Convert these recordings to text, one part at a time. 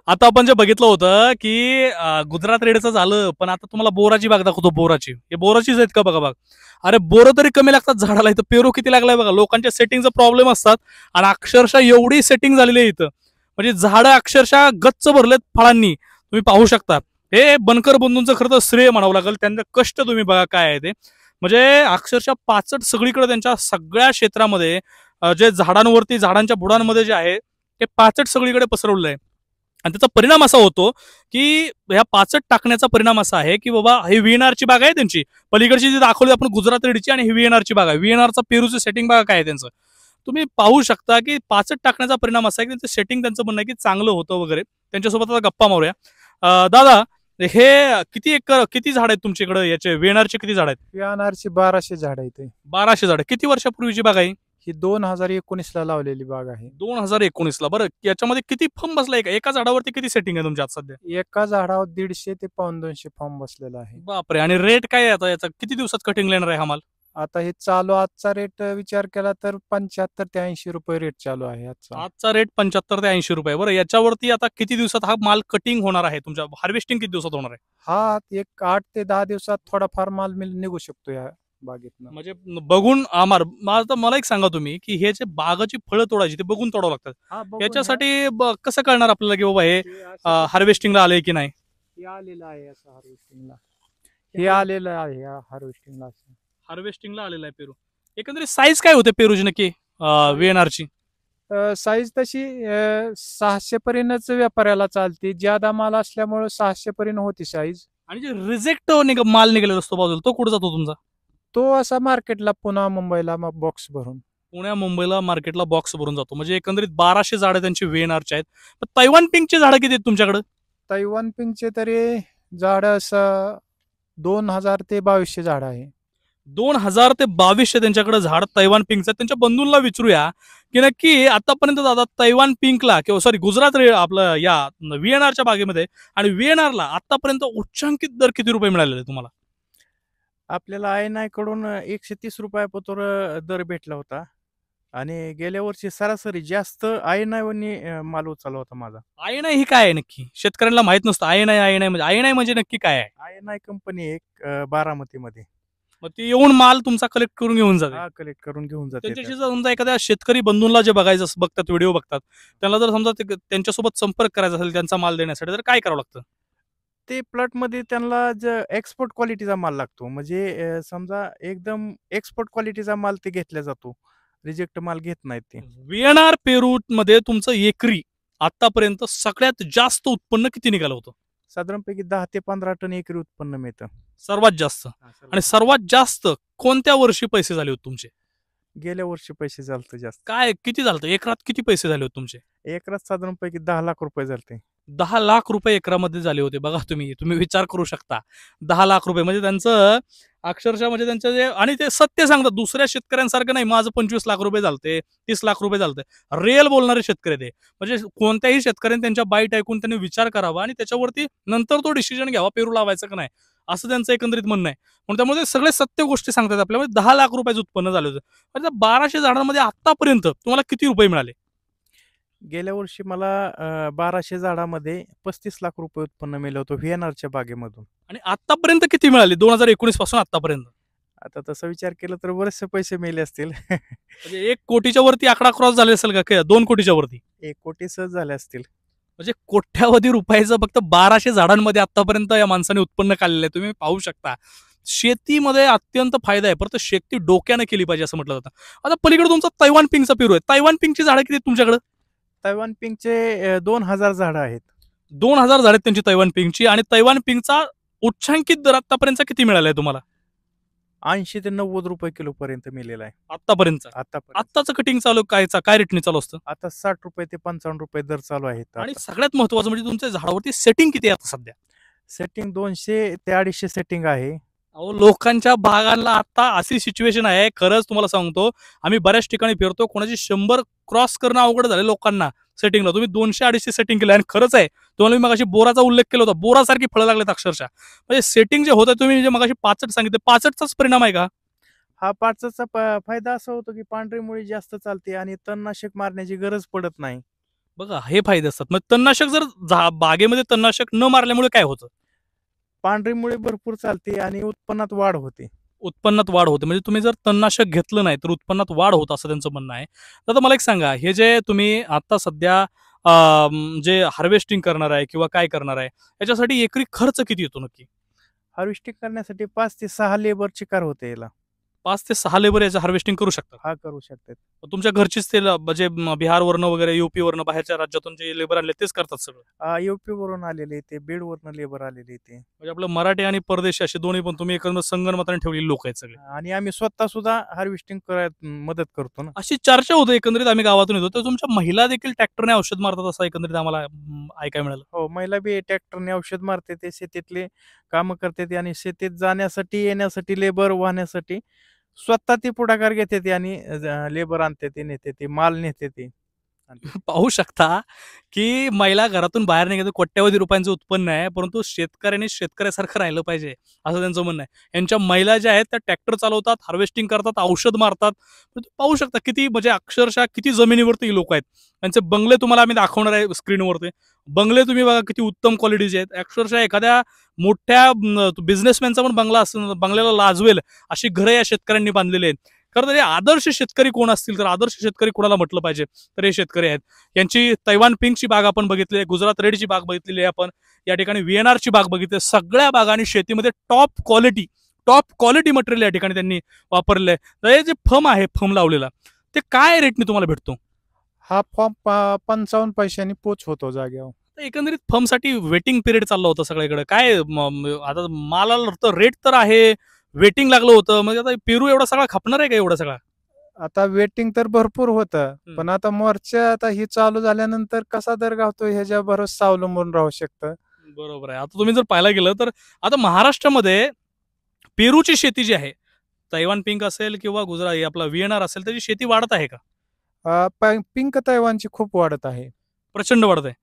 आता आपण जे बघितलं होतं की गुजरात रेडचं झालं, पण आता तुम्हाला बोराची बाग दाखवतो. बोराची, हे बोराचीच आहेत का बघा बाग. अरे बोर तरी कमी लागतात झाडाला, इथं पेरू किती लागलाय बघा. लोकांच्या सेटिंगचा प्रॉब्लेम असतात आणि अक्षरशः एवढी सेटिंग झालेली आहे इथं, म्हणजे झाडं अक्षरशः गच्च भरलेत फळांनी. तुम्ही पाहू शकता. हे बनकर बंधूंचं खरं तर श्रेय म्हणावं लागेल, त्यांचं कष्ट तुम्ही बघा काय आहे ते. म्हणजे अक्षरशः पाचट सगळीकडे त्यांच्या सगळ्या क्षेत्रामध्ये जे झाडांवरती, झाडांच्या बुडांमध्ये जे आहे ते पाचट सगळीकडे पसरवलं आहे. आणि त्याचा परिणाम असा होतो की ह्या पाचट टाकण्याचा परिणाम असा आहे की बाबा ही व्हीएनआरची बाग आहे त्यांची, पलीकडची जी दाखवली आपण गुजरात रेडची, आणि ही व्हीएनआरची बाग आहे. व्हीएनआरचा पेरूचं सेटिंग बघा काय आहे त्यांचं. तुम्ही पाहू शकता की पाचट टाकण्याचा परिणाम असा आहे की त्यांचं सेटिंग, त्यांचं म्हणणं आहे की चांगलं होतं वगैरे. त्यांच्यासोबत आता गप्पा मारूया. दादा, हे किती एकर, किती झाड आहेत तुमच्याकडे याचे व्हीएनआरचे, किती झाड आहेत? व्हीएनआरची 1200 झाड आहे ते. 1200 झाड. किती वर्षापूर्वीची बाग आहे? ही 2019 ला लावलेली बाग आहे. 2019 ला. बरं, याच्यामध्ये किती फंब बसलाय का? एका झाडावरती किती सेटिंग आहे तुमच्या आता सध्या? एका झाडावर 150 ते 200 फॉर्म बसलेला आहे. बापरे. आणि रेट काय आहे आता याचा? किती दिवसात कटिंग येणार आहे हा माल? आता हे चालू आजचा रेट विचार केला तर 75 ते 80 रुपये रेट चालू आहे आजचा. आजचा रेट 75 ते 80 रुपये. बरं, याच्यावरती आता किती दिवसात हा माल कटिंग होणार आहे? तुमच्या हार्वेस्टिंग किती दिवसात होणार आहे? हा एक 8 ते 10 दिवसात थोडाफार माल निघू शकतो या बागेतनं. म्हणजे बघून मला एक सांगा तुम्ही की हे जे बागाची फळं तोडायची ते बघून तोडावं लागतात. हा बघून याच्यासाठी कसं कळणार आपल्याला की बाबा हे हे असं हार्वेस्टिंगला आले की नाही? हे आलेलं आहे असं हार्वेस्टिंगला. हे आलेलं आहे या हार्वेस्टिंगला असं. हार्वेस्टिंगला आलेला आहे पेरू. एकंदरीत साईज काय होते पेरूची नक्की व्हीएनआरची? साईज तशी 600 पर्यंतच व्यापाऱ्याला चालते. ज्यादा माल असल्यामुळे 600 पर्यंत होती साईज. आणि जे रिजेक्ट माल निघालेला असतो बाजूला, तो कुठे जातो तुमचा? तो असा मार्केटला पुन्हा मुंबईला बॉक्स भरून. पुण्या मुंबईला मार्केटला बॉक्स भरून जातो. म्हणजे एकंदरीत 1200 झाडं त्यांची व्हीएनआरची आहेत. पण तैवान पिंकची झाडं किती आहेत तुमच्याकडे? तैवान पिंकचे तरी झाड असं 2000 ते 2200 झाड आहे. 2000 ते 2200 त्यांच्याकडे झाड तैवान पिंकचं. त्यांच्या बंधूंना विचारूया की नक्की आतापर्यंत दादा तैवान पिंकला किंवा सॉरी गुजरात आपलं या व्हीएनआरच्या बागेमध्ये आणि व्हीएनआरला आतापर्यंत उच्चांकित दर किती रुपये मिळालेले तुम्हाला? आपल्याला INI कडून 130 रुपयापतोर दर भेटला होता. आणि गेल्या वर्षी सरासरी जास्त INI वरनी माल उचलला होता माझा. आयएनआय ही काय आहे नक्की? शेतकऱ्यांना माहित नसतं आयएनआय म्हणजे नक्की काय आहे? INI कंपनी एक बारामतीमध्ये. मग ती येऊन माल तुमचा कलेक्ट करून घेऊन जाते. हा कलेक्ट करून घेऊन जाते. त्यांच्याशी जर समजा एखाद्या शेतकरी बंधूंना जे बघायचं बघतात, व्हिडिओ बघतात, त्यांना जर समजा त्यांच्यासोबत संपर्क करायचा असेल त्यांचा माल देण्यासाठी, तर काय करावं लागतं? ते प्लॉटमध्ये त्यांना एक्सपोर्ट क्वालिटीचा माल लागतो. म्हणजे समजा एकदम एक्सपोर्ट क्वालिटीचा माल ते घेतला जातो. रिजेक्ट माल घेत नाहीत ते. व्हीएनआर पेरू मध्ये तुमचं एकरी आतापर्यंत सगळ्यात जास्त उत्पन्न किती निघालं होतं? साधारणपैकी 10 ते 15 टन एकरी उत्पन्न मिळतं. सर्वात जास्त. आणि सर्वात जास्त कोणत्या वर्षी पैसे झाले होते तुमचे? गेल्या वर्षी पैसे झालते जास्त. काय किती झालं? एकरात किती पैसे झाले होते तुमचे? एकरात साधारणपैकी 10 लाख रुपये झालते. 10 लाख रुपये एकरामध्ये झाले होते. बघा तुम्ही विचार करू शकता. 10 लाख रुपये म्हणजे त्यांचं अक्षरशः, म्हणजे त्यांचं जे, आणि ते सत्य सांगतात, दुसऱ्या शेतकऱ्यांसारखं नाही माझं 25 लाख रुपये झालते, 30 लाख रुपये झालते. रिअल बोलणारे शेतकरी ते. म्हणजे कोणत्याही शेतकऱ्याने त्यांच्या बाईट ऐकून त्यांनी विचार करावा आणि त्याच्यावरती नंतर तो डिसिजन घ्यावा पेरू लावायचं का नाही, असं त्यांचं एकंदरीत म्हणणं आहे. म्हणून त्यामुळे ते सगळे सत्य गोष्टी सांगतात आपल्याला. 10 लाख रुपयाचं उत्पन्न झालं होतं. म्हणजे 1200 झाडांमध्ये आतापर्यंत तुम्हाला किती रुपये मिळाले? गेल्या वर्षी मला 1200 झाडामध्ये 35 लाख रुपये उत्पन्न मिळलं होतं व्हीएनआरच्या बागेमधून. आणि आतापर्यंत किती मिळाले 2019 पासून आतापर्यंत? आता तसा विचार केला तर बरेचसे पैसे मिळले असतील. म्हणजे 1 कोटीच्या वरती आकडा क्रॉस झाले असेल का? 2 कोटीच्या वरती? 1 कोटी सहज झाले असतील. म्हणजे कोट्यावधी रुपयाचं फक्त 1200 झाडांमध्ये आतापर्यंत या माणसाने उत्पन्न काढलेलं आहे. तुम्ही पाहू शकता. शेतीमध्ये अत्यंत फायदा आहे, परंतु शेती डोक्यानं केली पाहिजे असं म्हटलं जातं. आता पलीकडे तुमचा तैवान पिंकचा पेरू आहे. तैवान पिंकची झाडं किती आहेत तुमच्याकडे? तैवान पिंकचे 2000 झाडं आहेत. 2000 झाडं आहेत त्यांची तैवान पिंकची. आणि तैवान पिंकचा उच्चांकित दर आतापर्यंत किती मिळाला आहे तुम्हाला? 80 ते 90 रुपये किलो पर्यंत मिळालेला आहे आतापर्यंत. आतापर्यंत. आत्ताचं कटिंग चालू काय रेटने चालू असतं? आता 60 रुपये ते 55 रुपये दर चालू आहेत. आणि सगळ्यात महत्वाचं म्हणजे तुमच्या झाडावरती सेटिंग किती आहे आता सध्या? सेटिंग 200 ते 250 सेटिंग आहे. अहो, लोकांच्या भागाला आता अशी सिच्युएशन आहे, खरंच तुम्हाला सांगतो, आम्ही बऱ्याच ठिकाणी फिरतो, कोणाची 100 क्रॉस करणं अवघड झालं लोकांना सेटिंगला. तुम्ही 200-250 सेटिंग केलं. आणि खरंच आहे, तुम्हाला मी मगाशी बोराचा उल्लेख केला होता, बोरासारखी फळं लागलेत अक्षरशः. म्हणजे सेटिंग जे होतं, तुम्ही जे मगाशी पाचट सांगितलं, पाचटचाच परिणाम आहे का? हा पाचचा फायदा असा होतो की पांढरी मुळी जास्त चालते आणि तणनाशक मारण्याची गरज पडत नाही. बघा हे फायदे असतात. मग तणनाशक जर बागेमध्ये तणनाशक न मारल्यामुळे काय होतं? पांढरीमुळे भरपूर चालते आणि उत्पन्नात वाढ होते. उत्पन्नात वाढ होते. म्हणजे तुम्ही जर तणनाशक घेतलं नाही तर उत्पन्नात वाढ होत असं त्यांचं म्हणणं आहे. तर आता मला एक सांगा, हे जे तुम्ही आता सध्या जे हार्वेस्टिंग करणार आहे किंवा काय करणार आहे, याच्यासाठी एकरी खर्च किती येतो नक्की? हार्वेस्टिंग करण्यासाठी 5 ते 6 लेबरची कार होते याला. 5 ते 6 लेबर याचं हार्वेस्टिंग करू शकतात. हा करू शकतात. तुमच्या घरचीच ते म्हणजे बिहारवरनं वगैरे यूपीवरनं बाहेरच्या राज्यातून जे लेबर आणले तेच करतात सगळं. यूपी वरून आलेले ते, बीडवरनं लेबर आलेले ते. म्हणजे आपलं मराठी आणि परदेशी असे दोन्ही पण तुम्ही एकंदर संगनमताने ठेवलेली लोक आहेत सगळे. आणि आम्ही स्वतः सुद्धा हार्वेस्टिंग करायला मदत करतो ना. अशी चर्चा होते एकंदरीत आम्ही गावातून येतो तर तुमच्या महिला देखील ट्रॅक्टरने औषध मारतात असं एकंदरीत आम्हाला ऐकायला मिळालं. हो, महिला बी ट्रॅक्टरने औषध मारते ते, शेतीतले कामं करते ते आणि शेतीत जाण्यासाठी, येण्यासाठी, लेबर वाहण्यासाठी स्वतः ती पुढाकार घेते ते आणि लेबर आणते ते, नेते ते, माल नेते ते. पाहू शकता की महिला घरातून बाहेर निघायचं कोट्यावधी रुपयांचं उत्पन्न आहे, परंतु शेतकऱ्यांनी शेतकऱ्यासारखं राहिलं पाहिजे असं त्यांचं म्हणणं आहे. यांच्या महिला ज्या आहेत त्या ट्रॅक्टर चालवतात, हार्वेस्टिंग करतात, औषध मारतात. तर तुम्ही पाहू शकता किती म्हणजे अक्षरशः किती जमिनीवरती लोक आहेत. त्यांचे बंगले तुम्हाला आम्ही दाखवणार आहे स्क्रीनवरती. बंगले तुम्ही बघा किती उत्तम क्वालिटीचे आहेत. अक्षरशः एखाद्या मोठ्या बिझनेसमॅनचा पण बंगला असं बंगल्याला लाजवेल अशी घरं या शेतकऱ्यांनी बांधलेली आहेत. खरं तर हे आदर्श शेतकरी कोण असतील तर आदर्श शेतकरी कोणाला म्हटलं पाहिजे तर हे शेतकरी आहेत. यांची तैवान पिंकची बाग आपण बघितली आहे, गुजरात रेडची बाग बघितलेली आहे आपण, या ठिकाणी व्हीएनआरची बाग बघितली. सगळ्या बागांनी शेतीमध्ये टॉप क्वालिटी मटेरियल या ठिकाणी त्यांनी वापरले आहे. तर हे जे फर्म आहे, फर्म लावलेला, ते काय रेटने तुम्हाला भेटतो? हा फॉर्म 55 पैशांनी पोच होतो जागेवर. तर एकंदरीत फर्मसाठी वेटिंग पिरियड चाललं होतं सगळीकडे. काय आता मालाला तर रेट तर आहे, वेटिंग लागलं होतं. मग आता पेरू एवढा सगळा खपणार आहे का एवढा सगळा? आता वेटिंग तर भरपूर होतं, हम्म. पण आता मोर्चा आता ही चालू झाल्यानंतर कसा दर गावतो ह्याच्या भरोसा अवलंबून राहू शकतं. बरोबर आहे. आता तुम्ही जर पाहायला गेलं तर आता महाराष्ट्रामध्ये पेरूची शेती जी आहे, तैवान पिंक असेल किंवा गुजरात आपला व्हीएनआर असेल, त्याची शेती वाढत आहे का? पिंक तैवानची खूप वाढत आहे. प्रचंड वाढत आहे.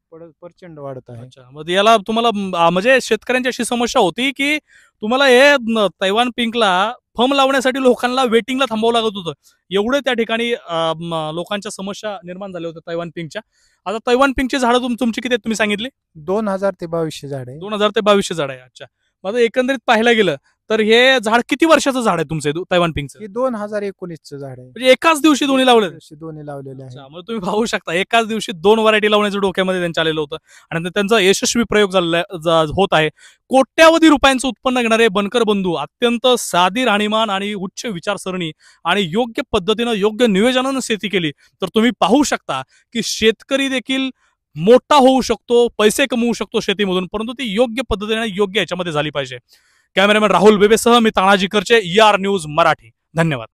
प्रचंड वाढत आहे. अच्छा, मग याला तुम्हाला म्हणजे शेतकऱ्यांची अशी समस्या होती की तुम्हाला हे तैवान पिंकला फर्म लावण्यासाठी लोकांना वेटिंगला थांबावं लागत होतं. एवढे त्या ठिकाणी लोकांच्या समस्या निर्माण झाल्या होत्या तैवान पिंकच्या. आता तैवान पिंकची झाडं तुमची किती आहेत तुम्ही सांगितली? 2000 ते 2200 झाडे. 2000 ते 2200 झाड आहे. अच्छा, मग एकंदरीत पाहायला गेलं तर हे झाड किती वर्षाचं झाड आहे तुमचं तैवान पिंकचं? ही 2019चं झाड आहे. म्हणजे एकाच दिवशी दोन्ही लावले? दोन्ही लावलेले आहे. अच्छा, मग तुम्ही पाहू शकता एकाच दिवशी 2 व्हरायटी लावण्याचं डोक्यामध्ये त्यांच्या आलेलं होतं आणि त्यांचा यशस्वी प्रयोग होत आहे. कोट्यावधी रुपयांचं उत्पन्न घेणारे बनकर बंधू, अत्यंत साधी राहणीमान आणि उच्च विचारसरणी आणि योग्य पद्धतीनं योग्य नियोजनानं शेती केली तर तुम्ही पाहू शकता की शेतकरी देखील मोठा होऊ शकतो, पैसे कमवू शकतो शेतीमधून, परंतु ती योग्य पद्धतीने योग्य याच्यामध्ये झाली पाहिजे. कॅमेरामॅन राहुल बेबेसह मी तानाजी करचे, ER न्यूज मराठी. धन्यवाद.